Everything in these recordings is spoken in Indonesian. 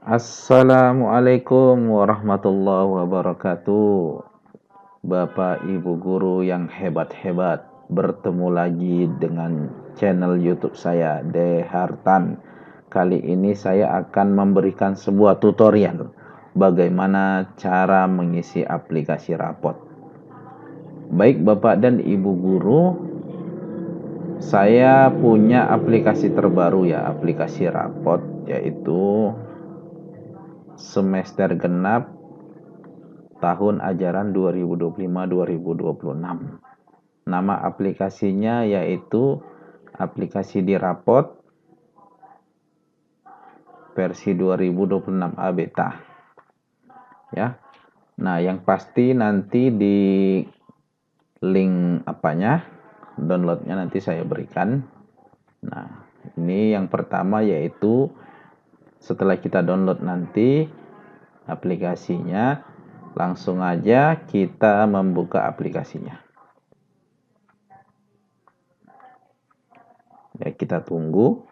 Assalamualaikum warahmatullahi wabarakatuh. Bapak Ibu guru yang hebat-hebat, bertemu lagi dengan channel YouTube saya, Dehartan. Kali ini saya akan memberikan sebuah tutorial bagaimana cara mengisi aplikasi rapot. Baik Bapak dan Ibu guru, saya punya aplikasi terbaru ya, aplikasi rapot, yaitu semester genap tahun ajaran 2025-2026. Nama aplikasinya yaitu aplikasi di rapot versi 2026A beta. Ya. Nah, yang pasti nanti di link downloadnya nanti saya berikan. Nah, ini yang pertama yaitu setelah kita download nanti aplikasinya, langsung aja kita membuka aplikasinya. Ya, kita tunggu.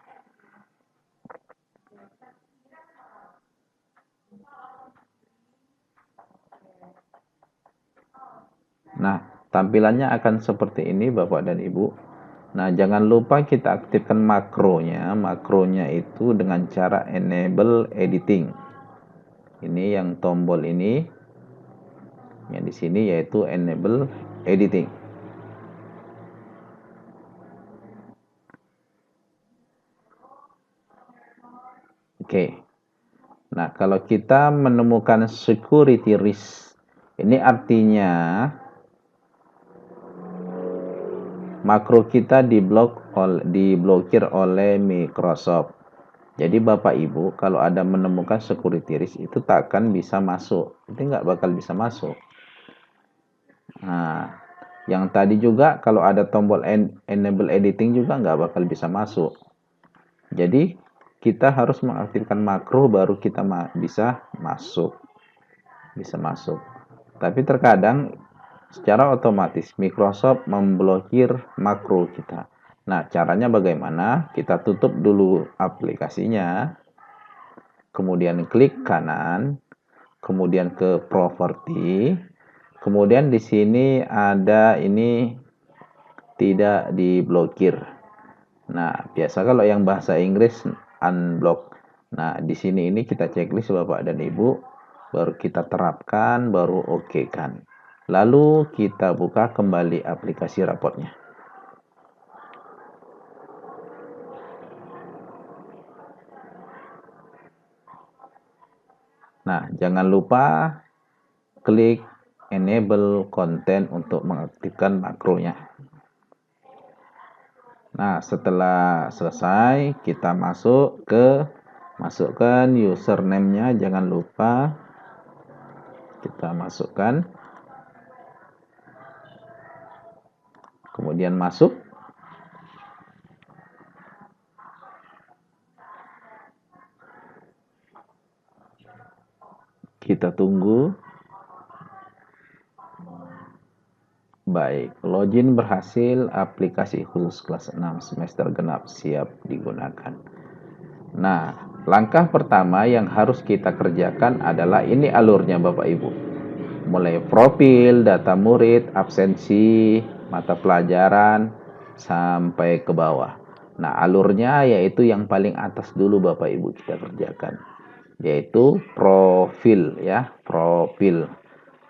Nah, tampilannya akan seperti ini Bapak dan Ibu. Nah, jangan lupa kita aktifkan makronya. Makronya itu dengan cara enable editing. Ini yang tombol ini. Yang di sini yaitu enable editing. Oke. Nah, kalau kita menemukan security risk, ini artinya makro kita diblokir oleh Microsoft. Jadi Bapak Ibu kalau ada menemukan security risk itu tak akan bisa masuk. Itu nggak bakal bisa masuk. Nah, yang tadi juga kalau ada tombol enable editing juga nggak bakal bisa masuk. Jadi kita harus mengaktifkan makro baru kita bisa masuk. Bisa masuk. Tapi terkadang secara otomatis Microsoft memblokir makro kita. Nah, caranya bagaimana? Kita tutup dulu aplikasinya, kemudian klik kanan, kemudian ke properti, kemudian di sini ada ini tidak diblokir. Nah, biasa kalau yang bahasa Inggris unblock. Nah, di sini ini kita checklist Bapak dan Ibu, baru kita terapkan, baru oke kan. Lalu kita buka kembali aplikasi rapotnya. Nah, jangan lupa klik enable content untuk mengaktifkan makronya. Nah, setelah selesai kita masukkan username-nya, jangan lupa kita masukkan. Kemudian masuk. Kita tunggu. Baik, login berhasil, aplikasi khusus kelas 6 semester genap siap digunakan. Nah, langkah pertama yang harus kita kerjakan adalah ini alurnya Bapak Ibu. Mulai profil, data murid, absensi, mata pelajaran, sampai ke bawah. Nah, alurnya yaitu yang paling atas dulu Bapak Ibu kita kerjakan. Yaitu profil ya, profil.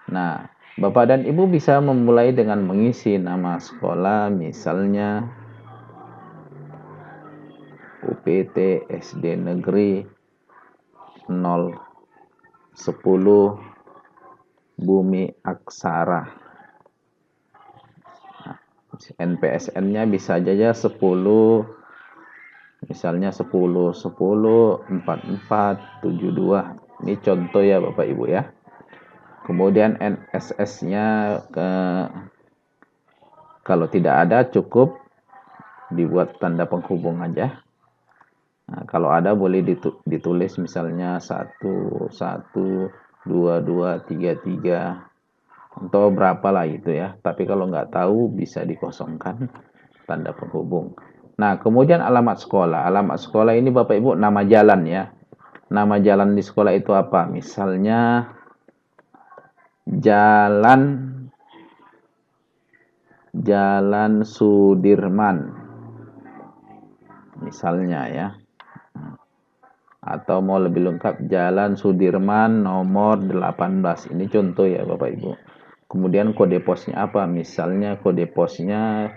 Nah, Bapak dan Ibu bisa memulai dengan mengisi nama sekolah, misalnya UPT SD Negeri 010 Bumi Aksara. Nah, NPSN-nya bisa aja 10, misalnya 10 10 44 72. Ini contoh ya Bapak Ibu ya. Kemudian NSS-nya kalau tidak ada cukup dibuat tanda penghubung aja. Nah, kalau ada boleh ditulis misalnya 1 1 2 2 3 3 atau berapa lah itu ya. Tapi kalau nggak tahu bisa dikosongkan tanda penghubung. Nah, kemudian alamat sekolah. Alamat sekolah ini Bapak Ibu nama jalan ya. nama jalan di sekolah itu apa? Misalnya Jalan Sudirman. Misalnya ya. Atau mau lebih lengkap Jalan Sudirman nomor 18. Ini contoh ya Bapak Ibu. Kemudian kode posnya apa? Misalnya kode posnya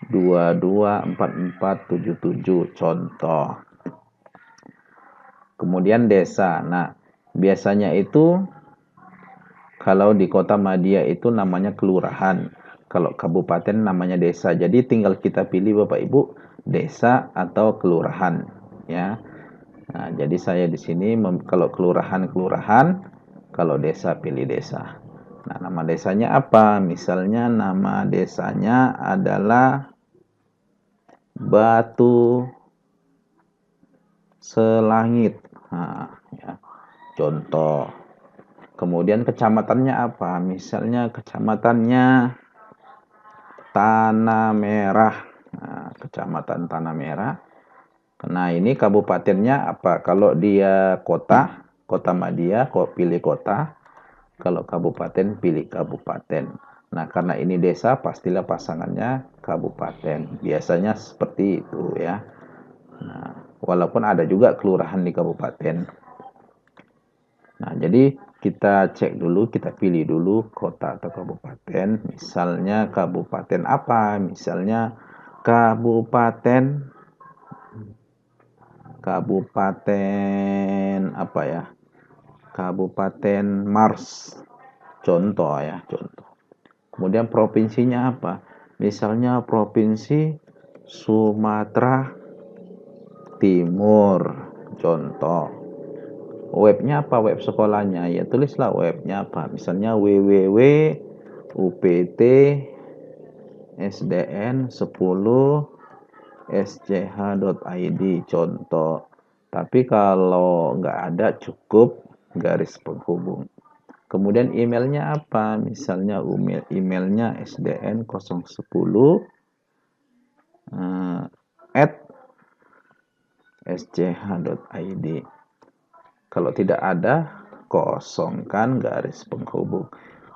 224477 contoh. Kemudian desa. Nah, biasanya itu kalau di Kota Madia itu namanya kelurahan. Kalau kabupaten namanya desa. Jadi tinggal kita pilih Bapak Ibu desa atau kelurahan ya. Nah, jadi saya di sini kalau kelurahan, kalau desa pilih desa. Nah, nama desanya apa? Misalnya nama desanya adalah Batu Selangit. Nah, ya, contoh. Kemudian kecamatannya apa? Misalnya kecamatannya Tanah Merah. Nah, kecamatan Tanah Merah. Nah, ini kabupatennya apa? Kalau dia kota Madia, kok pilih kota. Kalau kabupaten, pilih kabupaten. Nah, karena ini desa, pastilah pasangannya kabupaten. Biasanya seperti itu ya. Nah, walaupun ada juga kelurahan di kabupaten. Nah, jadi kita cek dulu, kita pilih dulu kota atau kabupaten. Misalnya kabupaten apa? Misalnya Kabupaten apa ya? Kabupaten Mars. Contoh ya, contoh. Kemudian provinsinya apa? Misalnya provinsi Sumatera Timur. Contoh. Webnya apa? Web sekolahnya. Ya tulislah webnya apa. Misalnya www.uptsdn10.sch.id contoh. Tapi kalau nggak ada cukup garis penghubung. Kemudian emailnya apa? Misalnya emailnya sdn010 at sch.id. Kalau tidak ada, kosongkan garis penghubung.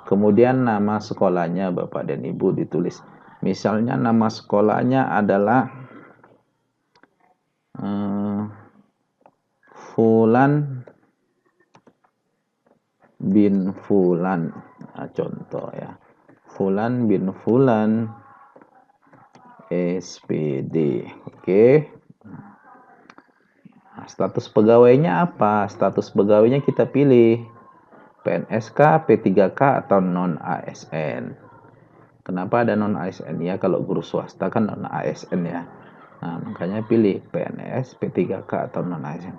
Kemudian nama sekolahnya Bapak dan Ibu ditulis. Misalnya nama sekolahnya adalah Fulan bin Fulan. Nah, contoh ya. Fulan bin Fulan SPD. Oke. Nah, status pegawainya apa? Status pegawainya kita pilih PNSK, P3K atau non ASN. Kenapa ada non ASN ya? Kalau guru swasta kan non ASN ya. Nah, makanya pilih PNS, P3K atau non ASN.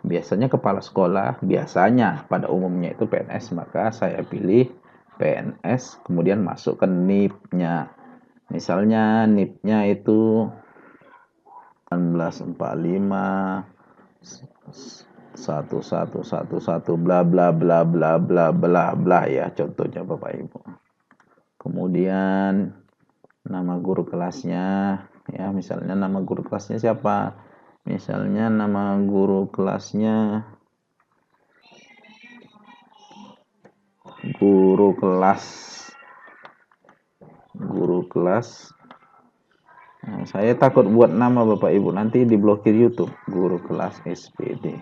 Biasanya kepala sekolah, biasanya pada umumnya itu PNS, maka saya pilih PNS, kemudian masuk ke NIP-nya. Misalnya NIP-nya itu 1945 1111 bla bla bla bla bla bla bla ya, contohnya Bapak Ibu. Kemudian nama guru kelasnya ya, misalnya nama guru kelasnya siapa? Misalnya nama guru kelasnya guru kelas. Nah, saya takut buat nama Bapak Ibu nanti diblokir YouTube. Guru kelas SPD.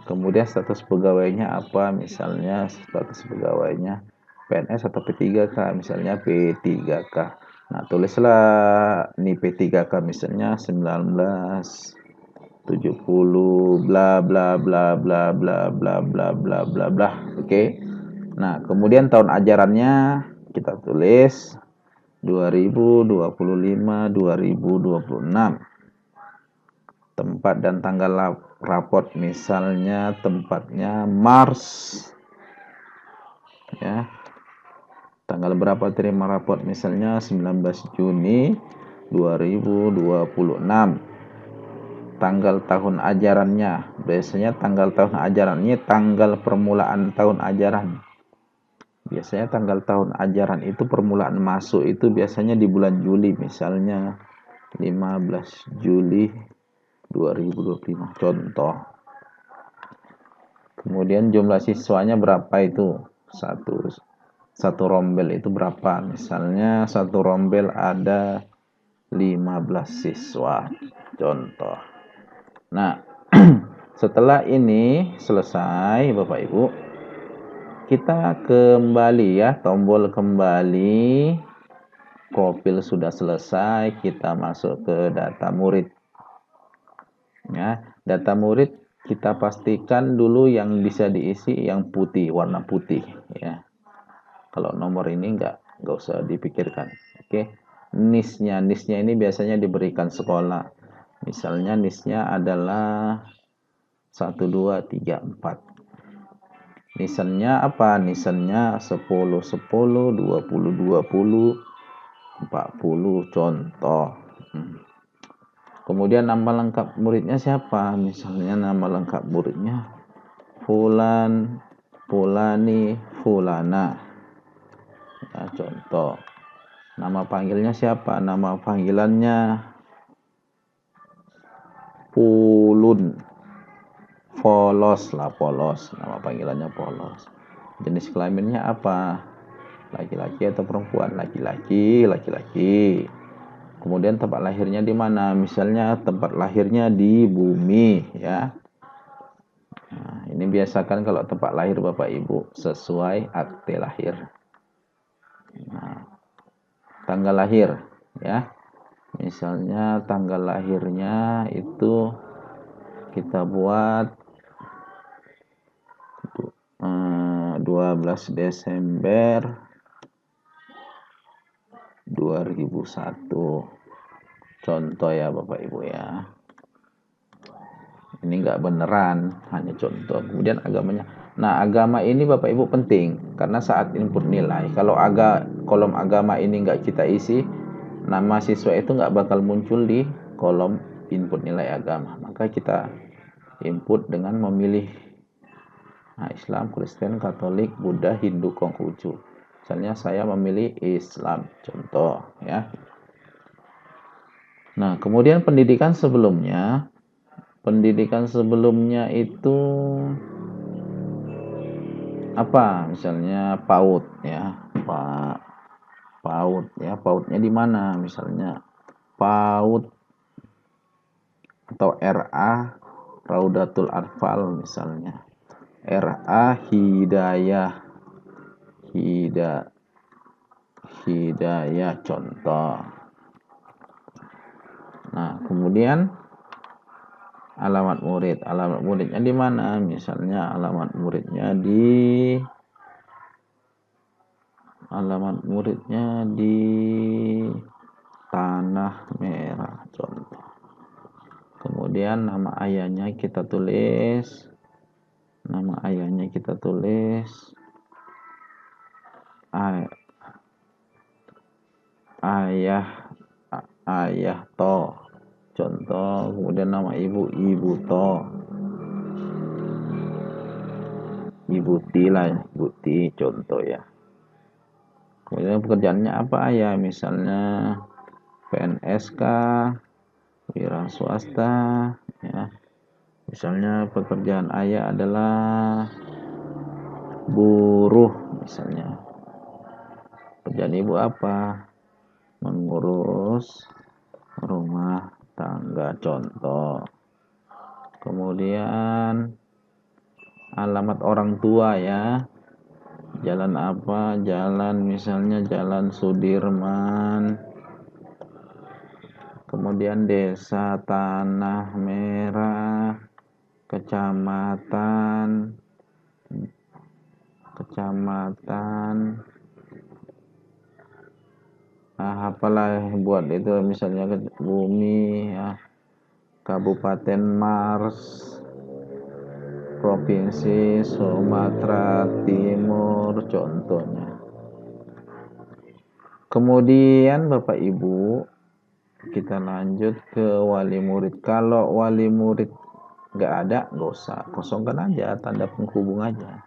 Kemudian status pegawainya apa? Misalnya status pegawainya PNS atau P3K, misalnya P3K. Nah, tulislah nih P3K misalnya 1970 bla bla bla bla bla bla bla bla bla bla. Oke. Nah, kemudian tahun ajarannya kita tulis 2025-2026. Tempat dan tanggal raport misalnya tempatnya Mars. Ya. Tanggal berapa terima raport misalnya 19 Juni 2026. Tanggal tahun ajarannya, biasanya tanggal tahun ajarannya tanggal permulaan tahun ajaran. Biasanya tanggal tahun ajaran itu permulaan masuk itu biasanya di bulan Juli, misalnya 15 Juli 2025 contoh. Kemudian jumlah siswanya berapa itu? Satu rombel itu berapa? Misalnya satu rombel ada 15 siswa. Contoh. Nah, setelah ini selesai Bapak Ibu, kita kembali ya, tombol kembali. Kopil sudah selesai, kita masuk ke data murid. Ya, data murid kita pastikan dulu yang bisa diisi yang putih, warna putih ya. Kalau nomor ini nggak usah dipikirkan. Oke. NIS-nya ini biasanya diberikan sekolah. Misalnya NIS-nya adalah 1 2 3 4. Nisannya apa? Nisannya 10 10, 20 20, 40 contoh. Kemudian nama lengkap muridnya siapa? Misalnya nama lengkap muridnya Fulan, Fulani, Fulana. Ya, contoh. Nama panggilnya siapa? Nama panggilannya Pulun. Polos lah, Polos. Nama panggilannya Polos. Jenis kelaminnya apa? Laki-laki atau perempuan? Laki-laki, laki-laki. Kemudian tempat lahirnya di mana? Misalnya tempat lahirnya di bumi ya. Nah, ini biasakan kalau tempat lahir Bapak Ibu sesuai akte lahir. Nah, tanggal lahir ya. Misalnya tanggal lahirnya itu kita buat 12 Desember 2001. Contoh ya Bapak Ibu ya. Ini enggak beneran, hanya contoh. Kemudian agamanya. Nah, agama ini Bapak Ibu penting karena saat input nilai, kalau kolom agama ini enggak kita isi, nama siswa itu enggak bakal muncul di kolom input nilai agama. Maka kita input dengan memilih Islam, Kristen, Katolik, Buddha, Hindu, Konghucu. Misalnya saya memilih Islam, contoh ya. Nah, kemudian pendidikan sebelumnya itu apa? Misalnya PAUD ya, PAUD ya, PAUDnya di mana? Misalnya PAUD atau RA Raudatul Atfal misalnya. RA Hidayah contoh. Nah, kemudian alamat muridnya di mana? Misalnya alamat muridnya di Tanah Merah contoh. Kemudian nama ayahnya kita tulis ayah to contoh. Kemudian nama ibu to, ibu ti contoh ya. Kemudian pekerjaannya apa ya? Misalnya PNS kah, wira swasta ya. Misalnya pekerjaan ayah adalah buruh misalnya. Pekerjaan ibu apa? Mengurus rumah tangga contoh. Kemudian alamat orang tua ya. Jalan apa? Misalnya Jalan Sudirman. Kemudian Desa Tanah Merah, Kecamatan apalah buat itu, misalnya Bumi ya, Kabupaten Mars, Provinsi Sumatera Timur contohnya. Kemudian Bapak Ibu, kita lanjut ke wali murid. Kalau wali murid nggak ada, nggak usah, kosongkan aja, tanda penghubung aja.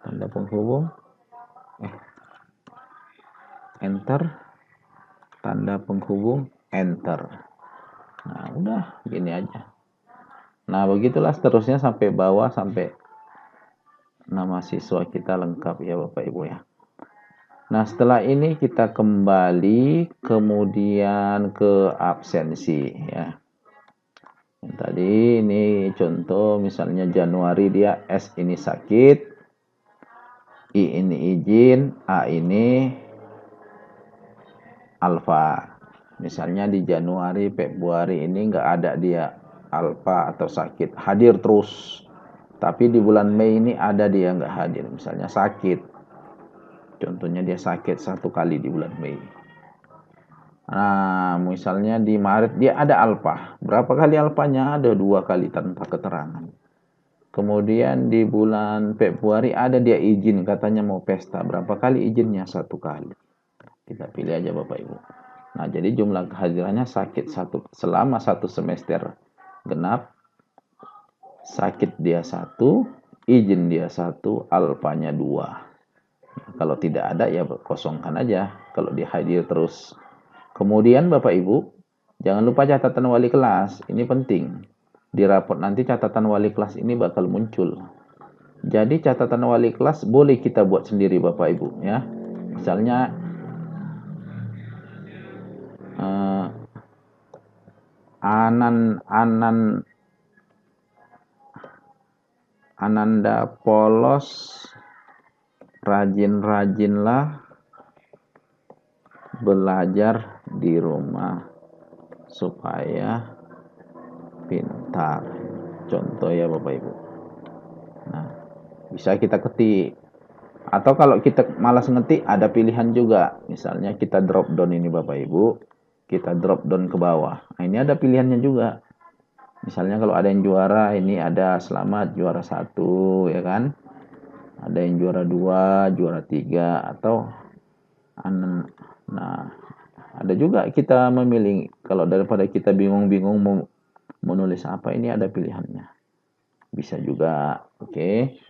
Tanda penghubung, enter, tanda penghubung, enter. Nah, udah gini aja. Nah, begitulah seterusnya sampai bawah, sampai nama siswa kita lengkap ya Bapak Ibu ya. Nah, setelah ini kita kembali kemudian ke absensi ya. Yang tadi ini contoh misalnya Januari dia S ini sakit, I ini izin, A ini alfa. Misalnya di Januari, Februari ini nggak ada dia alfa atau sakit, hadir terus. Tapi di bulan Mei ini ada dia nggak hadir, misalnya sakit. Contohnya dia sakit 1 kali di bulan Mei. Nah, misalnya di Maret dia ada alfa. Berapa kali alfanya? Ada 2 kali tanpa keterangan. Kemudian di bulan Februari ada dia izin, katanya mau pesta. Berapa kali izinnya? 1 kali. Kita pilih aja Bapak Ibu. Nah, jadi jumlah kehadirannya sakit selama 1 semester genap. Sakit dia 1, izin dia 1, alfanya 2. Kalau tidak ada ya kosongkan aja. Kalau dia hadir terus. Kemudian Bapak Ibu, jangan lupa catatan wali kelas. Ini penting. Di raport nanti catatan wali kelas ini bakal muncul. Jadi catatan wali kelas boleh kita buat sendiri Bapak Ibu ya. Misalnya Ananda polos, rajin-rajinlah belajar di rumah supaya pintar. Contoh ya Bapak Ibu. Nah, bisa kita ketik. Atau kalau kita malas ngetik, ada pilihan juga. Misalnya kita drop down ini Bapak Ibu. Kita drop down ke bawah. Nah, ini ada pilihannya juga. Misalnya kalau ada yang juara, ini ada selamat juara 1, ya kan? Ada yang juara 2, juara 3, atau nah, ada juga kita memilih. Kalau daripada kita bingung-bingung mau menulis apa, ini ada pilihannya. Bisa juga, oke.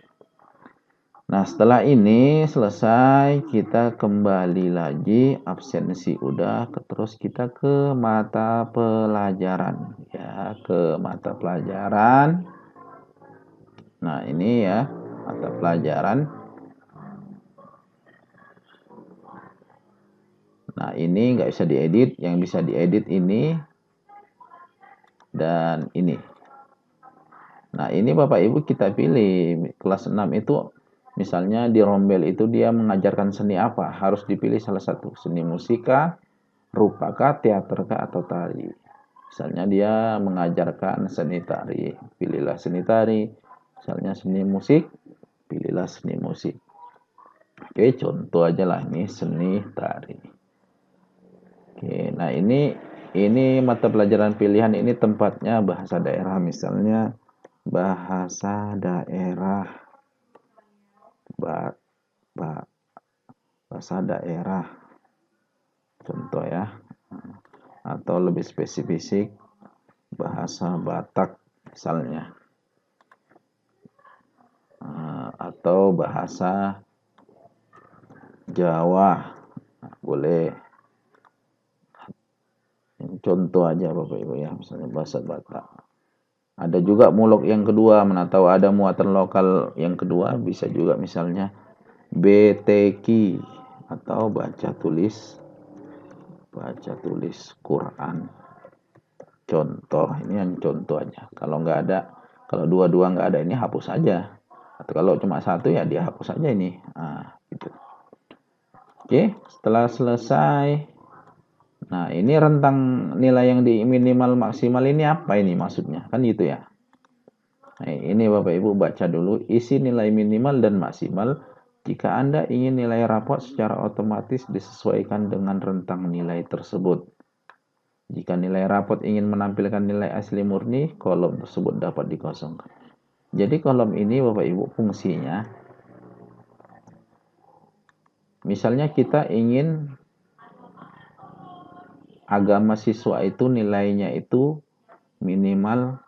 Nah, setelah ini selesai, kita kembali lagi, absensi udah, terus kita ke mata pelajaran. Ya, ke mata pelajaran. Nah, ini ya, mata pelajaran. Nah, ini nggak bisa diedit, yang bisa diedit ini dan ini. Nah, ini Bapak Ibu kita pilih, kelas 6 itu misalnya di rombel itu dia mengajarkan seni apa? Harus dipilih salah satu. Seni musika, rupa kah, teater kah, atau tari. Misalnya dia mengajarkan seni tari, pilihlah seni tari. Misalnya seni musik, pilihlah seni musik. Oke, contoh aja lah ini seni tari. Oke, nah ini mata pelajaran pilihan ini tempatnya bahasa daerah, misalnya bahasa daerah bahasa daerah contoh ya, atau lebih spesifik bahasa Batak misalnya, atau bahasa Jawa. Nah, boleh contoh aja Bapak Ibu ya, misalnya bahasa Batak. Ada juga mulok yang kedua, mana tahu ada muatan lokal yang kedua, bisa juga misalnya BTQ atau baca tulis Quran. Contoh, ini yang contoh aja. Kalau nggak ada, kalau dua-dua nggak ada, ini hapus aja. Atau kalau cuma satu ya dia hapus aja ini. Nah, gitu. Oke, setelah selesai. Nah, ini rentang nilai yang di minimal maksimal ini apa ini maksudnya? Kan gitu ya. Nah, ini Bapak Ibu baca dulu isi nilai minimal dan maksimal. Jika Anda ingin nilai raport secara otomatis disesuaikan dengan rentang nilai tersebut. Jika nilai raport ingin menampilkan nilai asli murni, kolom tersebut dapat dikosongkan. Jadi kolom ini Bapak Ibu fungsinya, misalnya kita ingin agama siswa itu nilainya itu minimal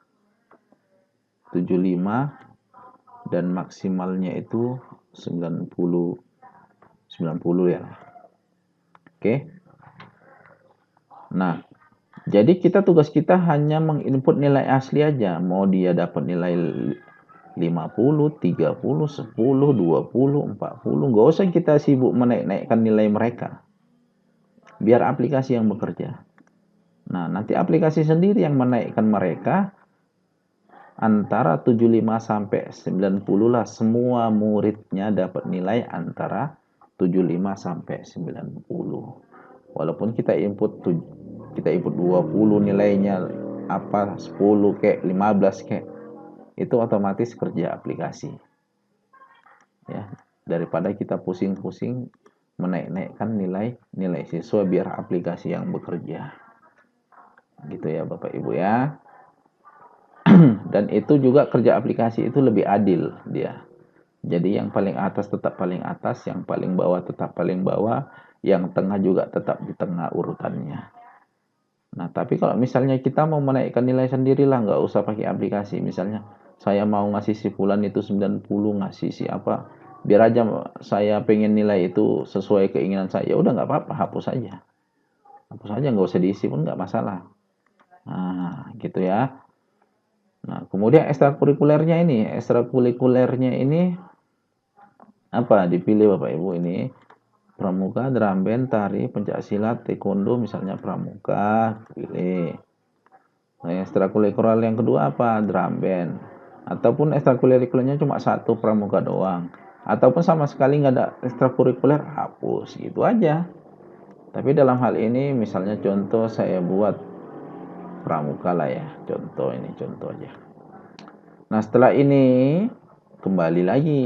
75 dan maksimalnya itu 90 ya. Oke. Nah, jadi tugas kita hanya menginput nilai asli aja. Mau dia dapat nilai 50, 30, 10, 20, 40. Nggak usah kita sibuk menaik-naikkan nilai mereka. Biar aplikasi yang bekerja. Nah, nanti aplikasi sendiri yang menaikkan mereka antara 75 sampai 90 lah. Semua muridnya dapat nilai antara 75 sampai 90. Walaupun kita input 20 nilainya apa 10 kayak 15 kayak itu otomatis kerja aplikasi. Ya, daripada kita pusing-pusing menaik-naikkan nilai siswa biar aplikasi yang bekerja. Gitu ya Bapak Ibu ya. Dan itu juga kerja aplikasi itu lebih adil dia. Jadi yang paling atas tetap paling atas, yang paling bawah tetap paling bawah, yang tengah juga tetap di tengah urutannya. Nah, tapi kalau misalnya kita mau menaikkan nilai sendirilah, nggak usah pakai aplikasi. Misalnya saya mau ngasih si fulan itu 90, ngasih si apa, biar aja saya pengen nilai itu sesuai keinginan saya. Ya udah nggak apa-apa, hapus aja. Hapus aja, nggak usah diisi pun nggak masalah. Nah, gitu ya. Nah, kemudian ekstrakurikulernya ini apa? Dipilih Bapak Ibu ini pramuka, drum band, tari, pencaksilat, taekwondo misalnya pramuka, pilih. Nah, ekstrakurikuler yang kedua apa? Drum band. Ataupun ekstrakurikulernya cuma satu pramuka doang. Ataupun sama sekali nggak ada ekstrakurikuler, hapus gitu aja. Tapi dalam hal ini misalnya contoh saya buat pramuka lah ya. Contoh aja. Nah, setelah ini kembali lagi.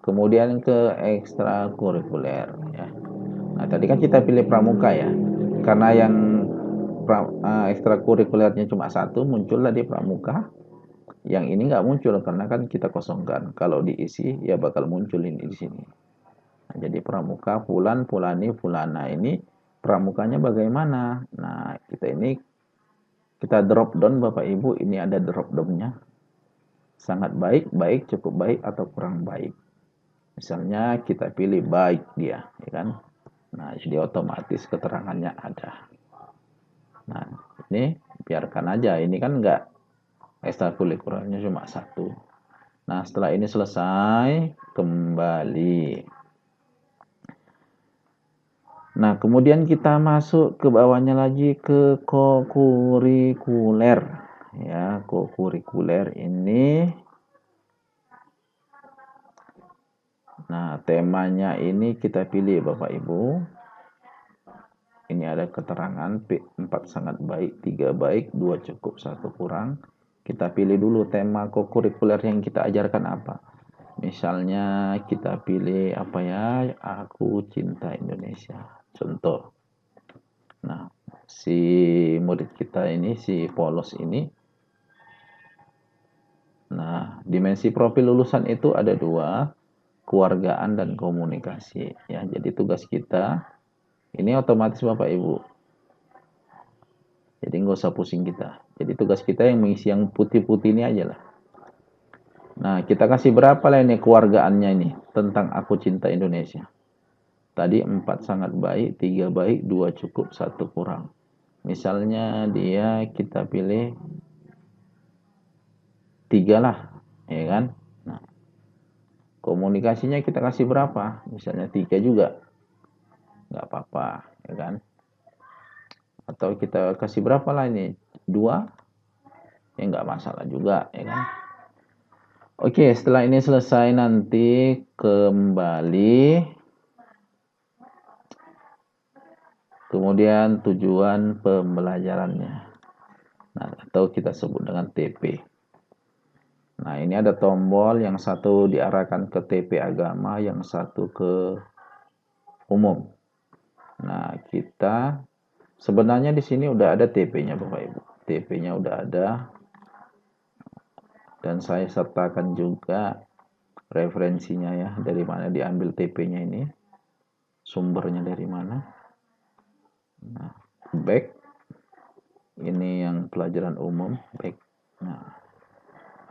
Kemudian ke ekstrakurikuler ya. Nah, tadi kan kita pilih pramuka ya. Karena yang ekstrakurikulernya cuma satu, muncullah di pramuka. Yang ini nggak muncul karena kan kita kosongkan. Kalau diisi ya bakal muncul ini di sini. Nah, jadi pramuka fulan, fulani, fulana ini pramukanya bagaimana? Nah, kita drop down Bapak Ibu, ini ada drop down-nya. Sangat baik, baik, cukup baik atau kurang baik. Misalnya kita pilih baik dia, ya kan? Nah, jadi otomatis keterangannya ada. Nah, ini biarkan aja. Ini kan enggak ekstrakurikulernya cuma satu. Nah, setelah ini selesai, kembali. Nah, kemudian kita masuk ke bawahnya lagi ke kokurikuler. Ya, kokurikuler ini. Nah, temanya ini kita pilih Bapak Ibu. Ini ada keterangan 4 sangat baik, 3 baik, 2 cukup, 1 kurang. Kita pilih dulu tema kokurikuler yang kita ajarkan apa. Misalnya kita pilih apa ya, Aku Cinta Indonesia. Contoh. Nah, si murid kita ini, si polos ini. Nah, dimensi profil lulusan itu ada 2. Kewargaan dan komunikasi ya. Jadi tugas kita ini otomatis Bapak Ibu. Jadi nggak usah pusing kita. Jadi tugas kita yang mengisi yang putih-putih ini aja lah. Nah, kita kasih berapa lah ini kewargaannya ini tentang Aku Cinta Indonesia. Tadi 4 sangat baik, 3 baik, 2 cukup, 1 kurang. Misalnya dia kita pilih 3 lah, ya kan? Komunikasinya kita kasih berapa? Misalnya 3 juga. Nggak apa-apa, ya kan? Atau kita kasih berapa lah ini? 2? Ya nggak masalah juga, ya kan? Oke, setelah ini selesai nanti kembali. Kemudian tujuan pembelajarannya. Nah, atau kita sebut dengan TP. Nah, ini ada tombol yang satu diarahkan ke TP agama, yang satu ke umum. Nah, kita sebenarnya di sini udah ada TP-nya Bapak Ibu. TP-nya udah ada. Dan saya sertakan juga referensinya ya, dari mana diambil TP-nya ini. Sumbernya dari mana. Nah, back. Ini yang pelajaran umum, back. Nah,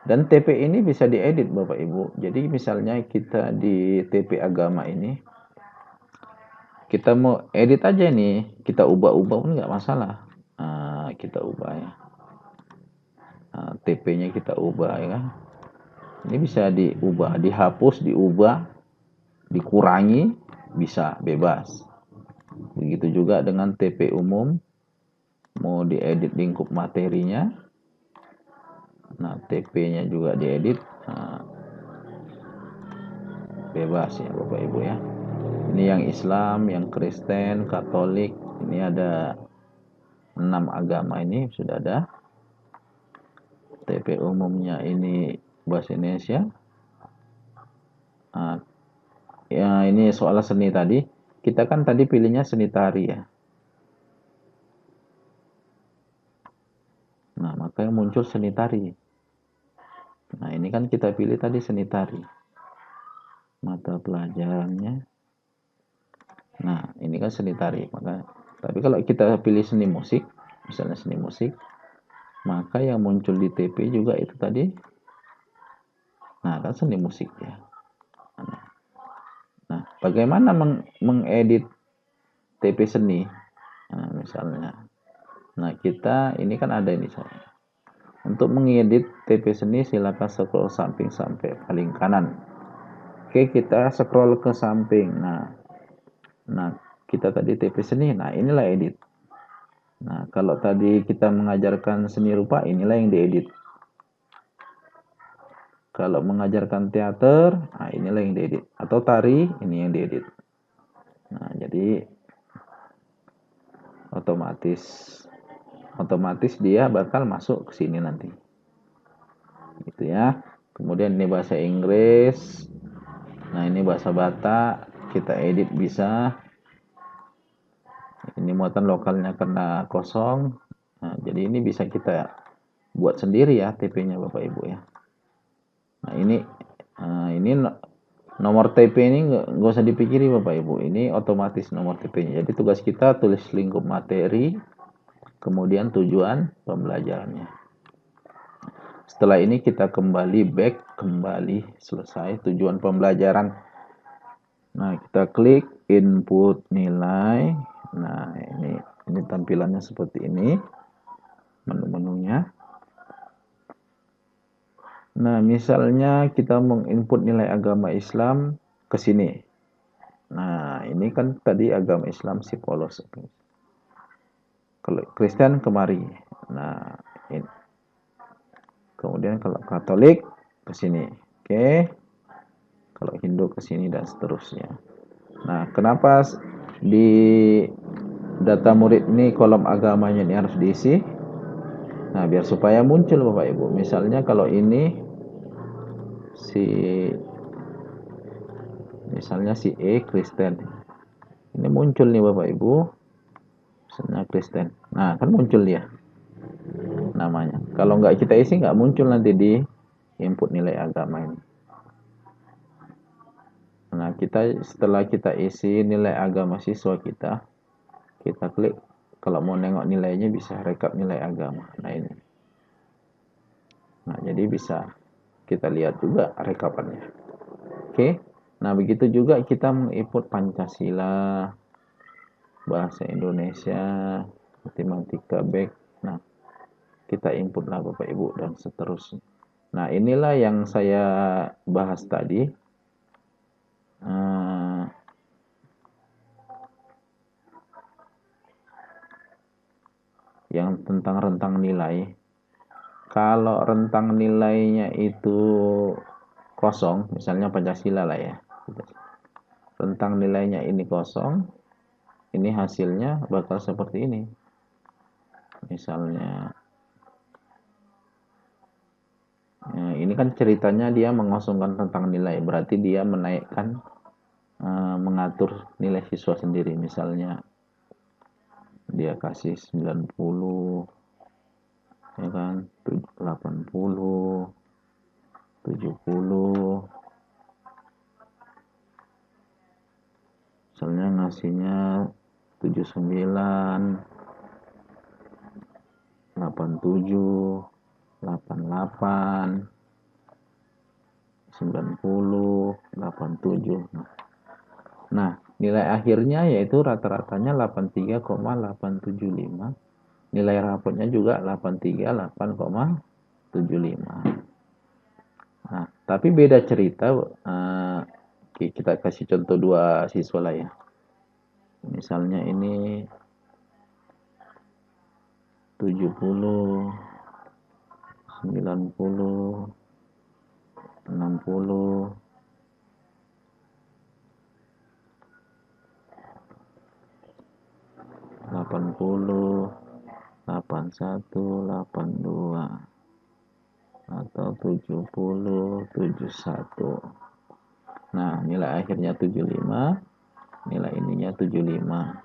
dan TP ini bisa diedit Bapak Ibu. Jadi misalnya kita di TP agama ini, kita mau edit aja nih, kita ubah-ubah pun nggak masalah. Nah, kita ubah ya. Nah, TP-nya kita ubah ya kan. Ini bisa diubah, dihapus, diubah, dikurangi, bisa bebas. Begitu juga dengan TP umum, mau diedit lingkup materinya. Nah, TP-nya juga diedit. Nah, bebas ya Bapak Ibu ya. Ini yang Islam, yang Kristen, Katolik. Ini ada 6 agama ini sudah ada. TP umumnya ini bahasa Indonesia. Nah, ya ini soal seni tadi. Kita kan tadi pilihnya seni tari ya. Nah, maka yang muncul seni tari. Nah, ini kan kita pilih tadi seni tari. Mata pelajarannya. Nah, ini kan seni tari. Tapi kalau kita pilih seni musik, misalnya seni musik, maka yang muncul di TP juga itu tadi. Nah, kan seni musik ya. Nah, bagaimana mengedit TP seni? Nah, misalnya. Nah, kita ini kan ada ini saya. Untuk mengedit TP seni silakan scroll samping sampai paling kanan. Oke, kita scroll ke samping. Nah, kita tadi TP seni. Nah, inilah edit. Nah, kalau tadi kita mengajarkan seni rupa, inilah yang diedit. Kalau mengajarkan teater, nah inilah yang diedit. Atau tari, ini yang diedit. Nah, jadi otomatis dia bakal masuk ke sini nanti. Gitu ya. Kemudian ini bahasa Inggris. Nah, ini bahasa Batak, kita edit bisa. Ini muatan lokalnya karena kosong. Nah, jadi ini bisa kita buat sendiri ya TP-nya Bapak Ibu ya. Nah, ini nomor TP ini nggak usah dipikiri Bapak Ibu. Ini otomatis nomor TP-nya. Jadi tugas kita tulis lingkup materi, kemudian tujuan pembelajarannya. Setelah ini kita kembali selesai tujuan pembelajaran. Nah, kita klik input nilai. Nah, ini tampilannya seperti ini. Menu-menunya. Nah, misalnya kita menginput nilai agama Islam ke sini. Nah, ini kan tadi agama Islam si polos. Kalau Kristen kemari. Nah, ini. Kemudian kalau Katolik ke sini. Oke. Kalau Hindu ke sini dan seterusnya. Nah, kenapa di data murid ini kolom agamanya ini harus diisi? Nah, biar supaya muncul Bapak Ibu. Misalnya kalau ini misalnya si E Kristen. Ini muncul nih Bapak Ibu. Misalnya Kristen. Nah, kan muncul dia namanya. Kalau nggak kita isi nggak muncul nanti di input nilai agama ini. Nah, setelah kita isi nilai agama siswa kita klik. Kalau mau nengok nilainya bisa rekap nilai agama. Nah, ini. Nah, jadi bisa kita lihat juga rekapannya. Oke. Nah, begitu juga kita menginput Pancasila, bahasa Indonesia, matematika, back. Nah, kita input lah Bapak Ibu dan seterusnya. Nah, inilah yang saya bahas tadi. Yang tentang rentang nilai. Kalau rentang nilainya itu kosong, misalnya Pancasila lah ya. Rentang nilainya ini kosong, ini hasilnya bakal seperti ini. Misalnya, ini kan ceritanya dia mengosongkan rentang nilai, berarti dia menaikkan, mengatur nilai siswa sendiri. Misalnya, dia kasih 90, ya kan, 80, 70. Misalnya ngasihnya 79, 87, 88, 90, 87. Nah, nilai akhirnya yaitu rata-ratanya 83,875. Nilai rapotnya juga 838,75. Nah, Tapi beda cerita, kita kasih contoh dua siswa lah ya. Misalnya ini 70, 90, 60, 80, 81, 82, atau 70, 71. Nah, nilai akhirnya 75, nilai ininya 75.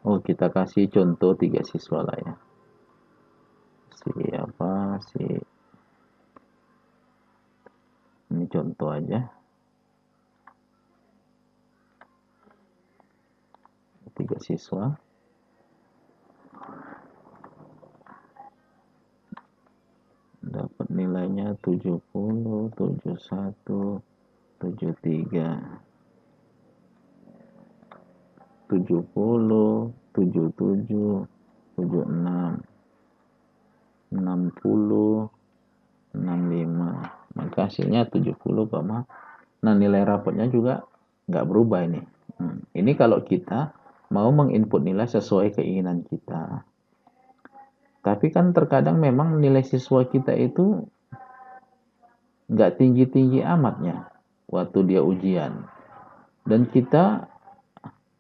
Oh, kita kasih contoh 3 siswa lah ya. Ini contoh aja. 3 siswa. Dapat nilainya 70, 71, 73, 70, 77, 76, 60, 65. Maka hasilnya 70, nah nilai rapotnya juga nggak berubah ini. Ini kalau kita mau menginput nilai sesuai keinginan kita. Tapi kan terkadang memang nilai siswa kita itu nggak tinggi-tinggi amatnya waktu dia ujian. Dan kita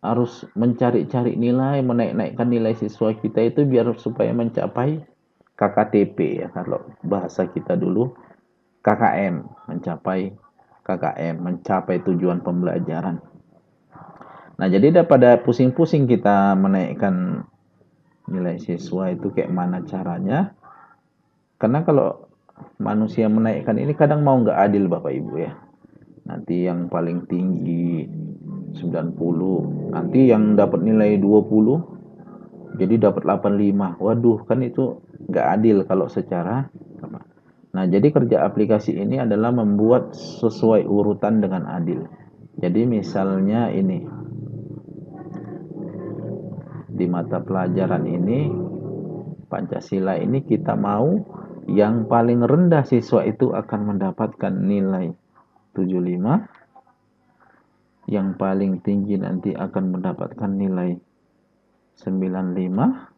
harus mencari-cari nilai, menaik-naikkan nilai siswa kita itu biar supaya mencapai KKTP ya, kalau bahasa kita dulu KKM, mencapai KKM, mencapai tujuan pembelajaran. Nah, jadi daripada pusing-pusing kita menaikkan nilai siswa itu kayak mana caranya, karena kalau manusia menaikkan ini kadang mau nggak adil Bapak Ibu ya. Nanti yang paling tinggi 90, nanti yang dapat nilai 20 jadi dapat 85. Waduh, kan itu nggak adil kalau secara. Nah, jadi kerja aplikasi ini adalah membuat sesuai urutan dengan adil. Jadi misalnya ini, di mata pelajaran ini, Pancasila ini kita mau yang paling rendah siswa itu akan mendapatkan nilai 75, yang paling tinggi nanti akan mendapatkan nilai 95,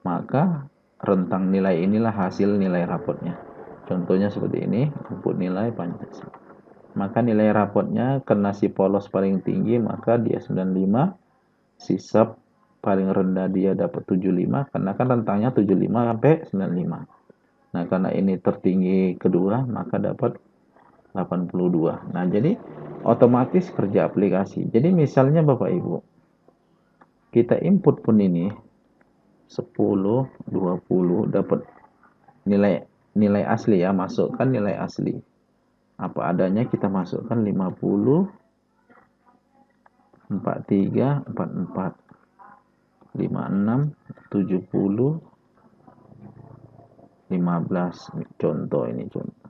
maka rentang nilai inilah hasil nilai rapotnya. Contohnya seperti ini, input nilai Pancasila. Maka nilai rapotnya karena si polos paling tinggi, maka dia 95, sisa paling rendah dia dapat 75, karena kan rentangnya 75 sampai 95. Nah, karena ini tertinggi kedua, maka dapat 82. Nah, jadi otomatis kerja aplikasi. Jadi misalnya Bapak Ibu, kita input pun ini 10, 20 dapat nilai asli ya, masukkan nilai asli. Apa adanya kita masukkan 50, 43, 44, 56, 70, 15. Contoh ini contoh.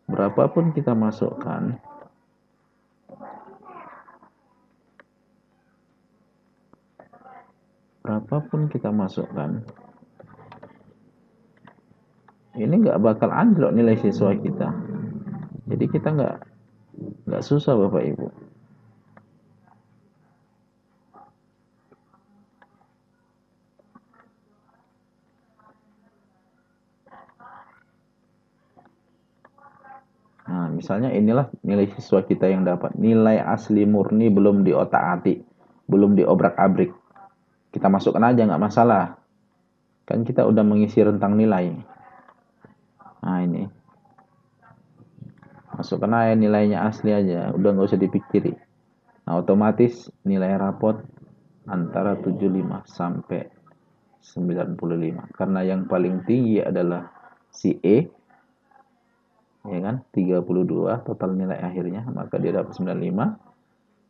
Berapapun kita masukkan, ini nggak bakal anjlok nilai siswa kita. Jadi kita nggak susah Bapak Ibu. Nah, misalnya inilah nilai siswa kita yang dapat. Nilai asli murni, belum diotak-atik, belum diobrak-abrik. Kita masukkan aja, nggak masalah. Kan kita udah mengisi rentang nilai. Nah, ini. Masukkan aja nilainya asli aja, udah nggak usah dipikiri. Nah, otomatis nilai rapot antara 75 sampai 95. Karena yang paling tinggi adalah si E, ya kan, 32 total nilai akhirnya, maka dia dapat 95,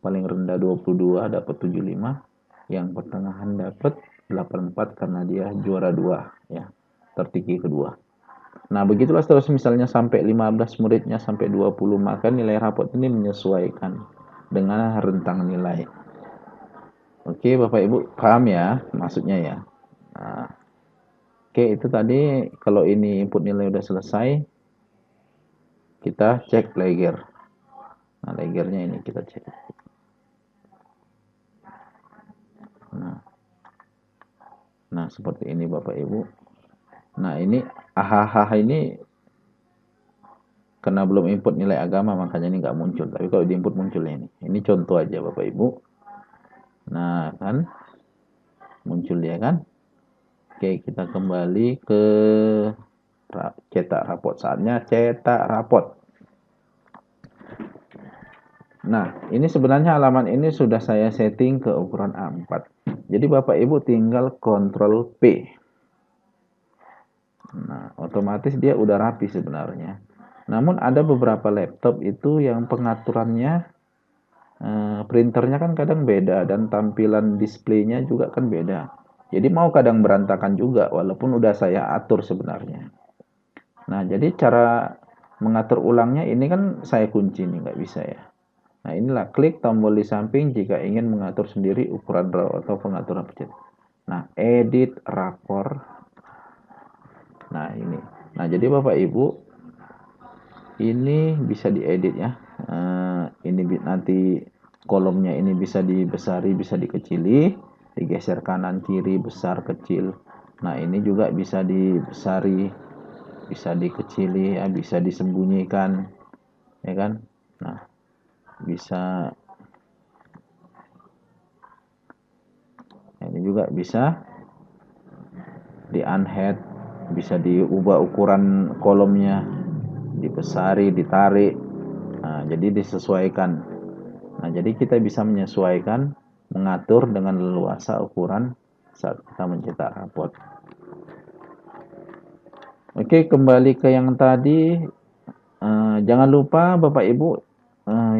paling rendah 22 dapat 75, yang pertengahan dapat 84 karena dia juara 2 ya, tertinggi kedua. Nah, begitulah terus misalnya sampai 15 muridnya sampai 20, maka nilai rapot ini menyesuaikan dengan rentang nilai. Oke, Bapak Ibu paham ya maksudnya ya. Nah, Oke, itu tadi kalau ini input nilai udah selesai, kita cek layer. Nah, layernya ini kita cek. Nah, seperti ini Bapak Ibu. Nah, ini AHH ini karena belum input nilai agama makanya ini nggak muncul. Tapi kalau di input munculnya ini. Ini contoh aja Bapak Ibu. Nah, kan muncul ya kan. Oke, kita kembali ke cetak raport. Saatnya cetak raport. Nah, ini sebenarnya halaman ini sudah saya setting ke ukuran A4. Jadi Bapak Ibu tinggal Ctrl P. Nah, otomatis dia udah rapi sebenarnya. Namun ada beberapa laptop itu yang pengaturannya printernya kan kadang beda dan tampilan displaynya juga kan beda. Jadi mau kadang berantakan juga walaupun udah saya atur sebenarnya. Nah, jadi cara mengatur ulangnya ini kan saya kunci nih, nggak bisa ya. Nah, inilah klik tombol di samping jika ingin mengatur sendiri ukuran raw atau pengaturan pencet. Nah, edit rapor. Nah, ini. Nah, jadi Bapak Ibu, ini bisa diedit ya. Ini nanti kolomnya ini bisa dibesari, bisa dikecili, digeser kanan kiri, besar kecil. Nah, ini juga bisa dibesari, bisa dikecili ya, bisa disembunyikan ya kan. Nah, bisa ini juga bisa di unhead, bisa diubah ukuran kolomnya, dibesari, ditarik. Nah, jadi disesuaikan. Nah, jadi kita bisa menyesuaikan, mengatur dengan leluasa ukuran saat kita mencetak raport. Oke, kembali ke yang tadi. Jangan lupa Bapak Ibu,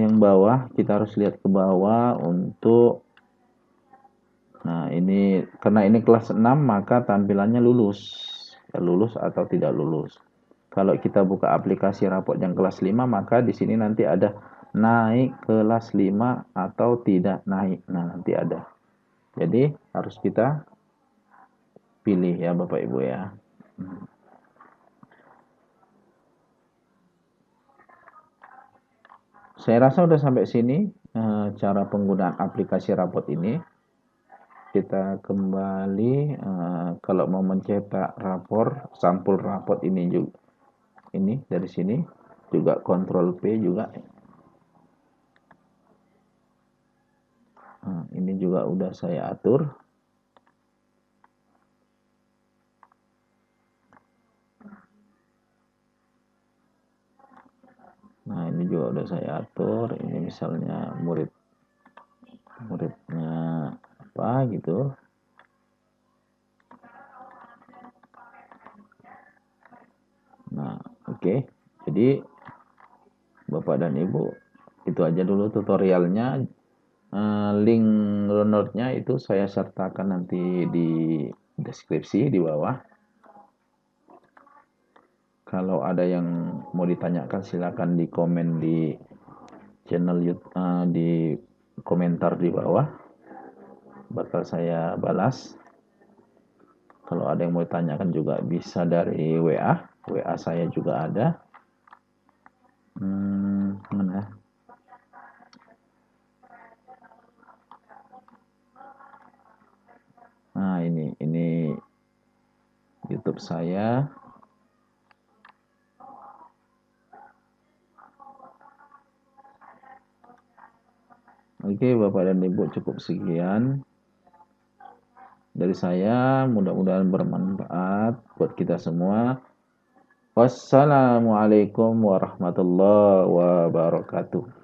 yang bawah kita harus lihat ke bawah untuk. Nah, ini karena ini kelas 6 maka tampilannya lulus. Ya, lulus atau tidak lulus. Kalau kita buka aplikasi raport yang kelas 5 maka di sini nanti ada naik kelas 5 atau tidak naik. Nah, nanti ada. Jadi harus kita pilih ya Bapak Ibu ya. Saya rasa udah sampai sini cara penggunaan aplikasi raport ini. Kita kembali kalau mau mencetak rapor, sampul raport ini juga. Ini dari sini juga Ctrl P juga. Nah, ini juga udah saya atur. Nah, ini juga udah saya atur. Ini misalnya muridnya apa gitu. Nah, oke. Jadi Bapak dan Ibu, itu aja dulu tutorialnya. Link downloadnya itu saya sertakan nanti di deskripsi di bawah. Kalau ada yang mau ditanyakan silakan di komen di channel YouTube, di komentar di bawah. Bakal saya balas. Kalau ada yang mau ditanyakan juga bisa dari WA. WA saya juga ada. Mana? Nah, ini YouTube saya. Oke, Bapak dan Ibu, cukup sekian dari saya. Mudah-mudahan bermanfaat buat kita semua. Wassalamualaikum warahmatullahi wabarakatuh.